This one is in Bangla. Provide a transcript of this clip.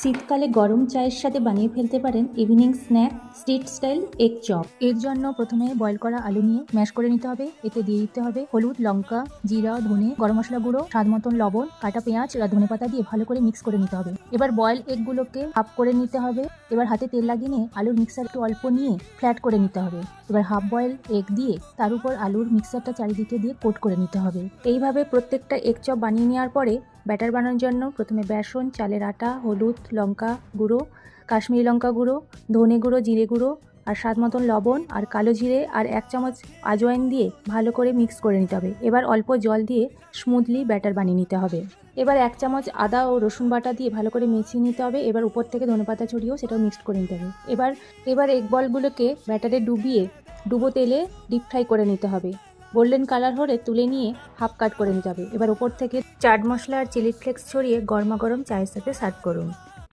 শীতকালে গরম চায়ের সাথে বানিয়ে ফেলতে পারেন evening snack street style egg chop. এর জন্য প্রথমে বয়েল করা আলু নিয়ে ম্যাশ করে নিতে হবে। এতে দিয়ে দিতে হবে হলুদ, লঙ্কা, জিরা, ধনে, গরম মশলা গুঁড়ো, স্বাদ মতন লবণ, কাটা পেঁয়াজ আর ধনে পাতা দিয়ে ভালো করে মিক্স করে নিতে হবে। এবার বয়েল এগগুলোকে হাফ করে নিতে হবে। এবার হাতে তেল লাগিয়ে নিয়ে আলুর মিক্সার একটু অল্প নিয়ে ফ্ল্যাট করে নিতে হবে। এবার হাফ বয়েল এগ দিয়ে তার উপর আলুর মিক্সারটা চারিদিকে দিয়ে কোট করে নিতে হবে। এইভাবে প্রত্যেকটা এগ চপ বানিয়ে নেওয়ার পরে ব্যাটার বানানোর জন্য প্রথমে বেসন, চালের আটা, হলুদ, লঙ্কা গুঁড়ো, কাশ্মীরি লঙ্কা গুঁড়ো, ধনে গুঁড়ো, জিরে গুঁড়ো আর স্বাদ মতন লবণ আর কালো জিরে আর 1 চামচ আজওয়াইন দিয়ে ভালো করে মিক্স করে নিতে হবে। এবার অল্প জল দিয়ে স্মুথলি ব্যাটার বানিয়ে নিতে হবে। এবার 1 চামচ আদা ও রসুন বাটা দিয়ে ভালো করে মিশিয়ে নিতে হবে। এবার উপর থেকে ধনেপাতা ছড়িয়েও সেটাও মিক্সড করে নিতে হবে। এবার এগ বলগুলোকে ব্যাটারে ডুবো তেলে ডিপ ফ্রাই করে নিতে হবে। গোল্ডেন কালার হলে তুলে নিয়ে হাফ কাট করে নিতে হবে। এবার উপর থেকে চাট মশলা আর চিলি ফ্লেক্স ছড়িয়ে গরমাগরম চায়ের সাথে সার্ভ করুন।